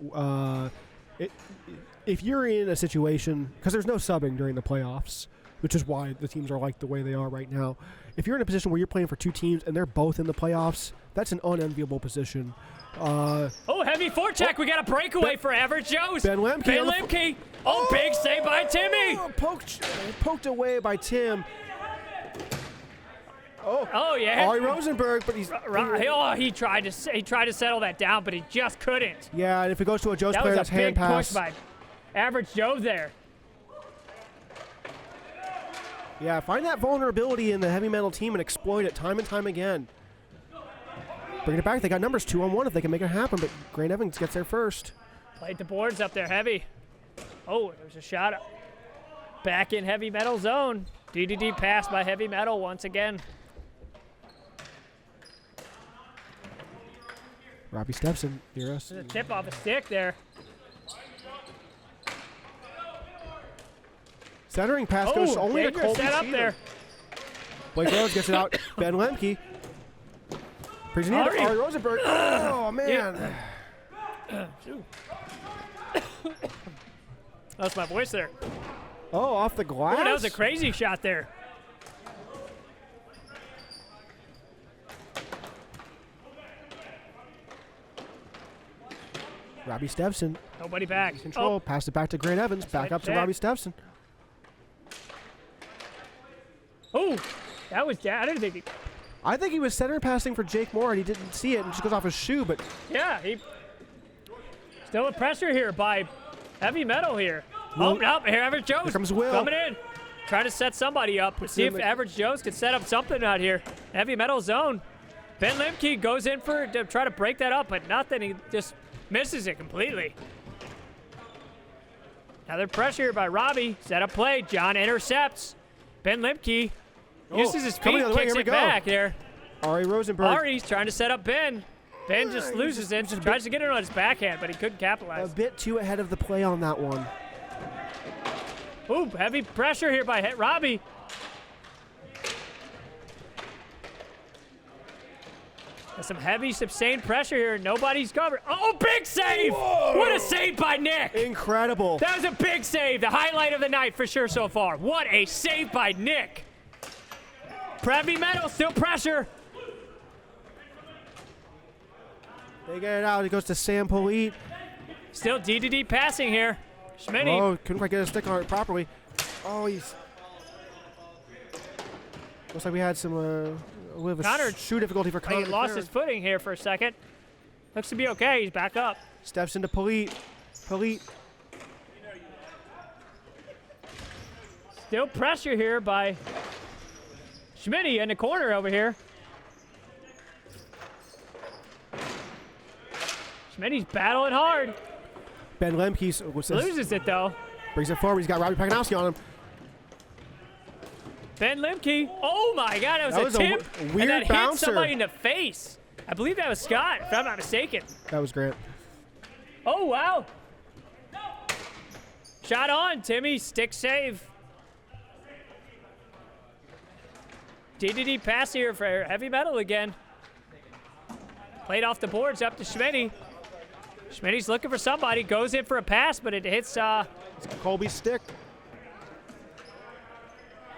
if you're in a situation, because there's no subbing during the playoffs, which is why the teams are like the way they are right now. If you're in a position where you're playing for two teams and they're both in the playoffs, that's an unenviable position. Heavy forecheck. We got a breakaway for Average Joe's. Ben Lemke. Ben Lemke. Big save by Timmy. Poked away by Tim. Oh yeah. Ari Rosenberg, but he's he tried to settle that down, but he just couldn't. yeah. And if it goes to a Joe's That player, was that's a big hand pass. push by Average Joe there. Yeah, find that vulnerability in the heavy metal team and exploit it time and time again. Bring it back. They got numbers 2-on-1 if they can make it happen, but Grant Evans gets there first. Played the boards up there heavy. There's a shot back in heavy metal zone. DDD pass by heavy metal once again. Robbie Stepson near us. There's a tip off a stick there. Centering pass goes only to Colby set up Cheatham. there. Blake Rhodes gets it out. Ben Lemke. Ari Rosenberg. Oh, man. That's my voice there. Off the glass. That was a crazy shot there. Robbie Stepson. Nobody back. Control. Pass it back to Grant Evans. Back up to Robbie Stepson. That was I didn't think I think he was center passing for Jake Moore, and he didn't see it, and just goes off his shoe, but... Yeah, still a pressure here by heavy metal here. Will, here Average Joe's here comes Will. coming in. Trying to set somebody up. See if Average Joe's can set up something out here. Heavy metal zone. Ben Lemke goes in to try to break that up, but nothing. He just misses it completely. Another pressure here by Robbie. Set up play. John intercepts. Ben Lemke uses his feet, kicks it back there. Ari Rosenberg. Ari's trying to set up Ben. Ben just loses it. Tries to get it on his backhand, but he couldn't capitalize. A bit too ahead of the play on that one. Heavy pressure here by Robbie. There's some heavy, sustained pressure here. Nobody's covered. Big save! Whoa. What a save by Nick! Incredible. That was a big save. The highlight of the night for sure so far. What a save by Nick. Heavy metal, still pressure. They get it out. It goes to Sam Polite. Still DDD passing here. Schmitty. Couldn't quite get a stick on it properly. He's... Looks like we had some... we have a shoe difficulty for Connor. He lost his footing here for a second. Looks to be okay. He's back up. Steps into Polite. Still pressure here by Schmitty in the corner over here. Schmitty's battling hard. Ben Lemke loses it though. Brings it forward. He's got Robbie Paganowski on him. Ben Lemke. Oh my God, that was a tip. Weird and that bouncer. hit somebody in the face. I believe that was Scott, if I'm not mistaken. That was Grant. Oh wow. Shot on, Timmy. Stick save. DDD pass here for heavy metal again. Played off the boards up to Schmitty. Schmitty's looking for somebody. Goes in for a pass, but it hits Colby's stick.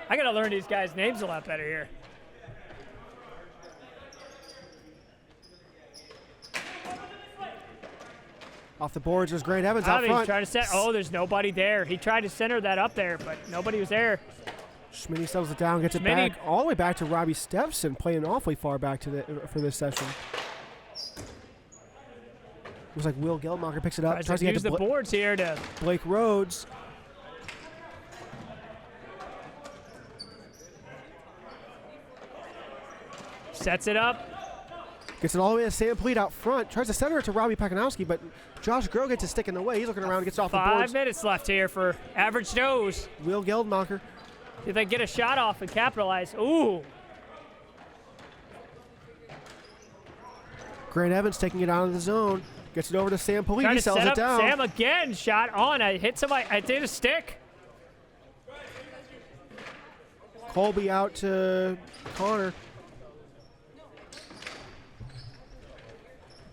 I gotta learn these guys' names a lot better here. Off the boards, there's Grant Evans out front. Trying to set. There's nobody there. He tried to center that up there, but nobody was there. Schmitty settles it down, gets it back all the way back to Robbie Stepson, playing awfully far back for this session. Looks like Will Geldmacher picks it up. Tries to use the boards here to Blake Rhodes. Sets it up. Gets it all the way to Sam Polite out front. Tries to center it to Robbie Paganowski, but Josh Groh gets a stick in the way. He's looking around and gets off the boards. 5 minutes left here for Average Joe's. Will Geldmacher. If they get a shot off and capitalize. Ooh. Grant Evans taking it out of the zone. Gets it over to Sam Polite. He sells it down. Sam again. Shot on. I hit somebody. I did a stick. Colby out to Connor.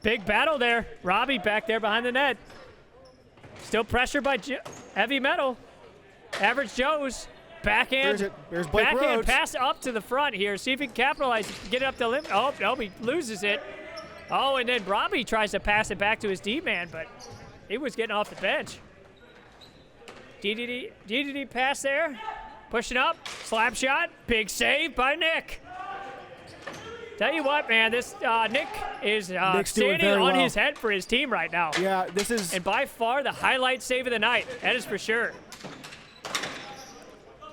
Big battle there. Robbie back there behind the net. Still pressure by heavy metal. Average Joe's. backhand. There's Blake backhand Rhodes. pass up to the front here. See if he can capitalize. Get it up the limit. Oh, no, he loses it. Oh, and then Robbie tries to pass it back to his D-man, but he was getting off the bench. DDD pass there. Pushing up. Slap shot. Big save by Nick. Tell you what, man, this Nick is standing on his head for his team right now. Yeah, this is... And by far the highlight save of the night. That is for sure.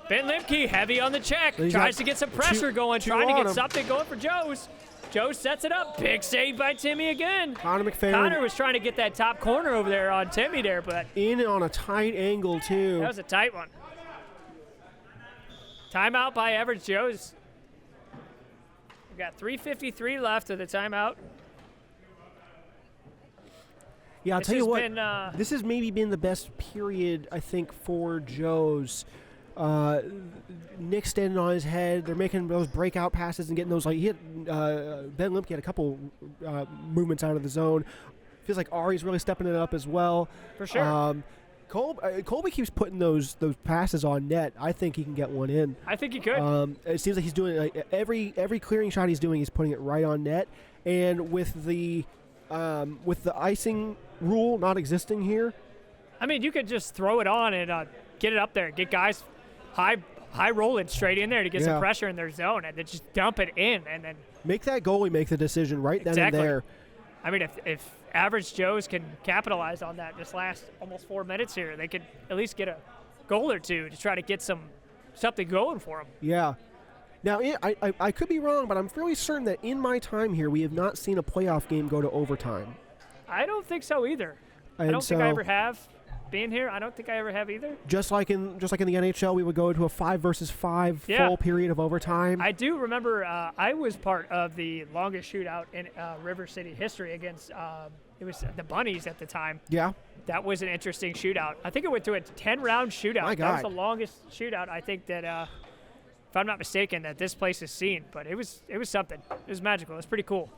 Ben Limke, heavy on the check. Tries to get some pressure going, trying to get something going for Joe's. Joe sets it up. Big save by Timmy again. Connor McFerrin. Connor was trying to get that top corner over there on Timmy there, but... In on a tight angle, too. That was a tight one. Timeout by Average Joe's. We've got 3:53 left of the timeout. Yeah, I'll tell you what, this has maybe been the best period, I think, for Joe's. Nick standing on his head. They're making those breakout passes and getting those, like, Ben Limke had a couple movements out of the zone. Feels like Ari's really stepping it up as well. For sure. Colby keeps putting those passes on net. I think he can get one in. I think he could. It seems like he's doing every clearing shot he's doing, he's putting it right on net. And with the icing rule not existing here, I mean, you could just throw it on and get it up there, get guys high rolling straight in there to get some pressure in their zone, and then just dump it in, and then make that goalie make the decision right then and there. I mean, if Average Joe's can capitalize on that this last almost 4 minutes here, they could at least get a goal or two to try to get something going for them. Yeah. Now, I could be wrong, but I'm fairly certain that in my time here, we have not seen a playoff game go to overtime. I don't think so either. I don't think I ever have. Being here, I don't think I ever have either. Just like in the NHL, we would go into a 5-versus-5 full period of overtime. I do remember I was part of the longest shootout in River City history against it was the Bunnies at the time. Yeah. That was an interesting shootout. I think it went to a 10-round shootout. My God. That was the longest shootout I think that, if I'm not mistaken, that this place has seen. But it was something. It was magical. It was pretty cool.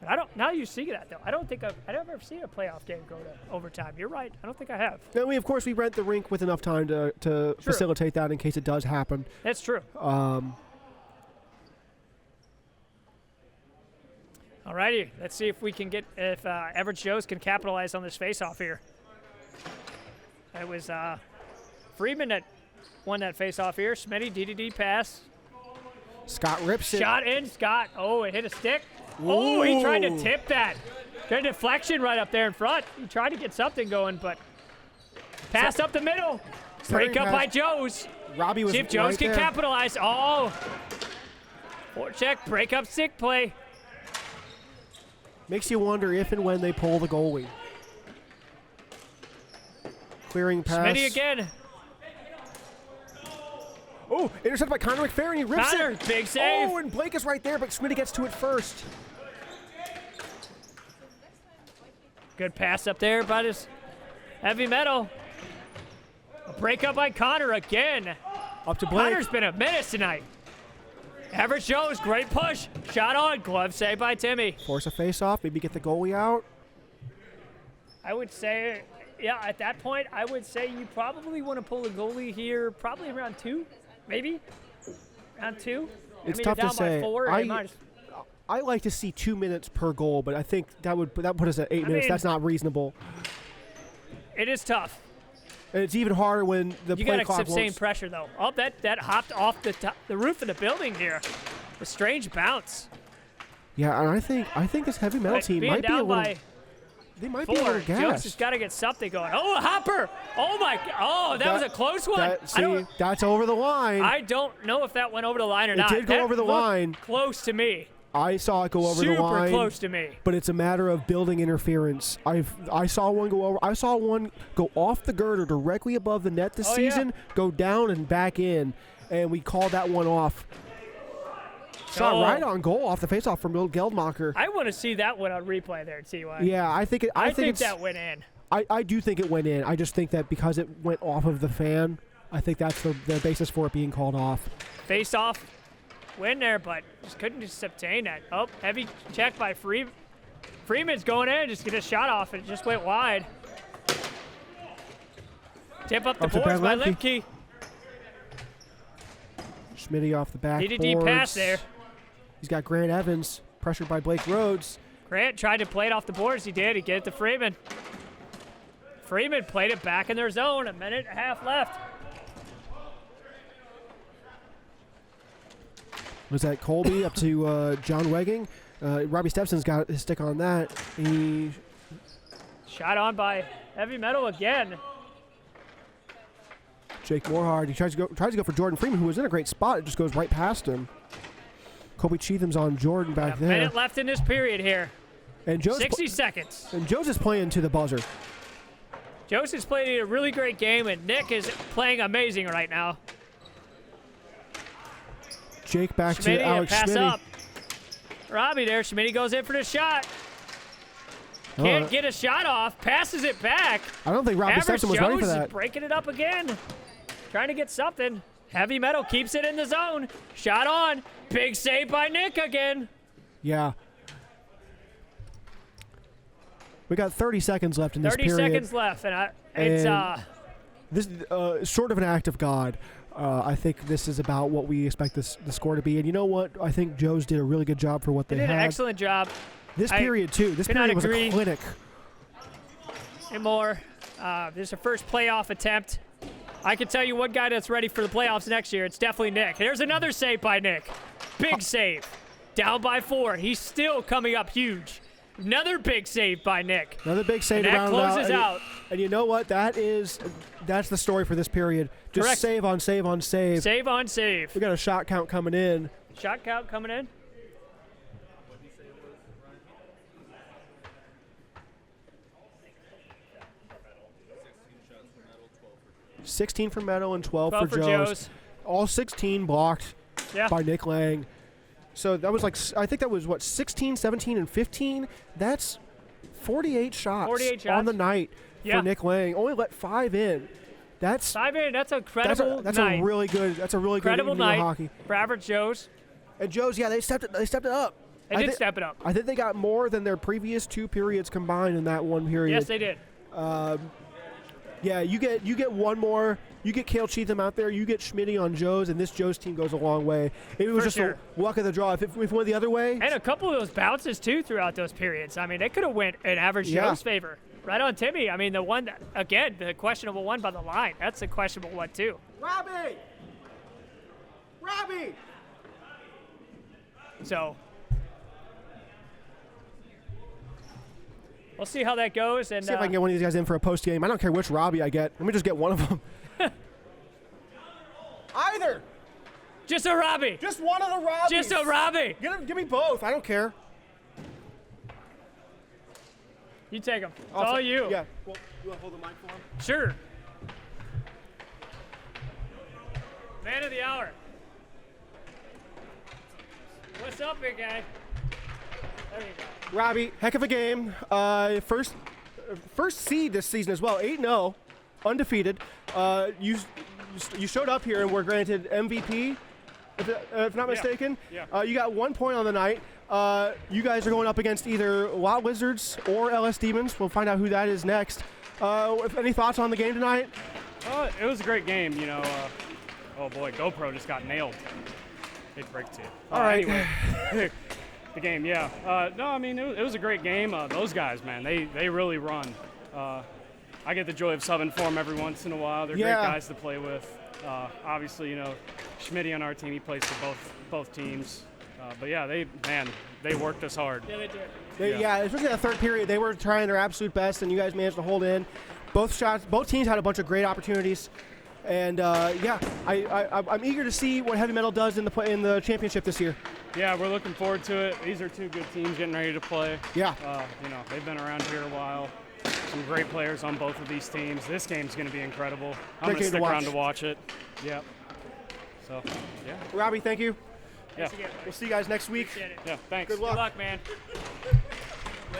I don't. Now you see that though. I don't think I've ever seen a playoff game go to overtime. You're right. I don't think I have. And we rent the rink with enough time to facilitate that in case it does happen. That's true. Alrighty, let's see if we can get Average Joe's can capitalize on this face-off here. It was Freeman that won that face-off here. Smitty DDD pass. Scott rips it. Shot in, Scott. Oh, it hit a stick. Ooh. Oh, he tried to tip that. Got a deflection right up there in front. He tried to get something going, but pass up the middle. Break up by Joe's. Robbie was see if Joe's can capitalize. Oh. Forecheck, break up stick play. Makes you wonder if and when they pull the goalie. Clearing pass. Smitty again. Oh, intercepted by Connor McFerrin. He rips it. Big save. Oh, and Blake is right there, but Smitty gets to it first. Good pass up there by his heavy metal. A breakup by Connor again. Up to Blake. Connor's been a menace tonight. Average Joe's great push. Shot on. Glove save by Timmy. Force a face-off. Maybe get the goalie out. I would say, yeah, at that point, I would say you probably want to pull the goalie here probably around 2, maybe. Around 2. It's tough to say. By 4, I like to see 2 minutes per goal, but I think that put us at 8 minutes. That's not reasonable. It is tough. And it's even harder when the play clock won't. You got to sustain pressure, though. Oh, that hopped off the roof of the building here. A strange bounce. Yeah, and I think this heavy metal team might be a little. They might be a little gassed. Jones has got to get something going. Oh, a hopper! Oh my! Oh, that was a close one. That's over the line. I don't know if that went over the line or not. It did go over the line. Close to me. I saw it go over the line. Super close to me. But it's a matter of building interference. I saw one go over. I saw one go off the girder directly above the net this season, go down and back in, and we called that one off. Saw right on goal off the faceoff from Bill Geldmacher. I want to see that one on replay there, T.Y. Yeah, I think that went in. I do think it went in. I just think that because it went off of the fan, I think that's the basis for it being called off. Face off. Win there, but just couldn't just obtain that. Oh, heavy check by Freeman. Freeman's going in, just get a shot off, and it just went wide. Tip up the boards by Limke. Schmitty off the back. Need a deep pass there. He's got Grant Evans pressured by Blake Rhodes. Grant tried to play it off the boards. He did. He gave it to Freeman. Freeman played it back in their zone. 1.5 minutes left. Was that Colby up to John Wegging? Robbie Stepson's got his stick on that. He shot on by Heavy Metal again. Jake Morehard. He tries to go for Jordan Freeman, who was in a great spot. It just goes right past him. Colby Cheatham's on Jordan back there. 1 minute left in this period here. And 60 seconds. And Joe's is playing to the buzzer. Joseph's playing a really great game, and Nick is playing amazing right now. Jake back Schmitty, to Alex pass Schmitty. up. Robbie there. Schmitty goes in for the shot. Can't get a shot off. Passes it back. I don't think Robbie Stepson was ready for that. Breaking it up again. Trying to get something. Heavy Metal keeps it in the zone. Shot on. Big save by Nick again. Yeah. We got 30 seconds left in this period. 30 seconds left, and this short of an act of God. I think this is about what we expect the score to be. And you know what? I think Joe's did a really good job for what they had. Did an excellent job. This period, too. This period was a clinic. And more. This is a first playoff attempt. I can tell you one guy that's ready for the playoffs next year. It's definitely Nick. There's another save by Nick. Big save. Down by 4. He's still coming up huge. Another big save by Nick. Another big save and to that round closes out. And you know what? That's the story for this period. Just Correct. Save on save on save. Save on save. We got a shot count coming in. Shot count coming in. 16 for Meadow and 12 for Joe's. Joe's. All 16 blocked by Nick Lang. So that was I think that was 16, 17, and 15. That's 48 shots, on the night for Nick Lang. Only let 5 in. That's 5 in. That's a credible that's night. a really good Incredible evening night of hockey. for average Joe's. And Joe's, they stepped it up. They did step it up. I think they got more than their previous 2 periods combined in that one period. Yes, they did. Yeah, you get one more. You get Cale Cheatham out there. You get Schmitty on Joe's, and this Joe's team goes a long way. It was just a luck of the draw. If it went the other way. And a couple of those bounces, too, throughout those periods. I mean, they could have went in average Joe's favor. Right on Timmy. I mean, the one, again, the questionable one by the line. That's a questionable one, too. Robbie! So we'll see how that goes. And see if I can get one of these guys in for a post game. I don't care which Robbie I get. Let me just get one of them. Either. Just a Robbie. Just one of the Robbies. Just a Robbie. Give me both. I don't care. You take them. It's all you. Yeah. Well, you want to hold the mic for him? Sure. Man of the hour. What's up, big guy? There you go. Robbie, heck of a game. First seed this season as well. 8-0, undefeated. You showed up here and were granted MVP, if not mistaken. Yeah. You got 1 point on the night. You guys are going up against either Wild Wizards or LS Demons. We'll find out who that is next. Any thoughts on the game tonight? It was a great game, you know. Oh boy, GoPro just got nailed. Hate to break it to you. All right. Anyway, the game, yeah. No, I mean, it was a great game. Those guys, man, they really run. I get the joy of subbing for them every once in a while. They're great guys to play with. Obviously, you know, Schmitty on our team, he plays for both teams. But yeah, they worked us hard. Yeah, they did. Especially that third period, they were trying their absolute best, and you guys managed to hold in. Both teams had a bunch of great opportunities, and I'm eager to see what Heavy Metal does in the championship this year. Yeah, we're looking forward to it. These are 2 good teams getting ready to play. Yeah. You know, they've been around here a while. Some great players on both of these teams. This game's going to be incredible. I'm going to stick around to watch it. Yep. So, yeah. Robbie, thank you. Yeah. We'll see you guys next week. Appreciate it. Yeah, thanks. Good luck. Good luck, man.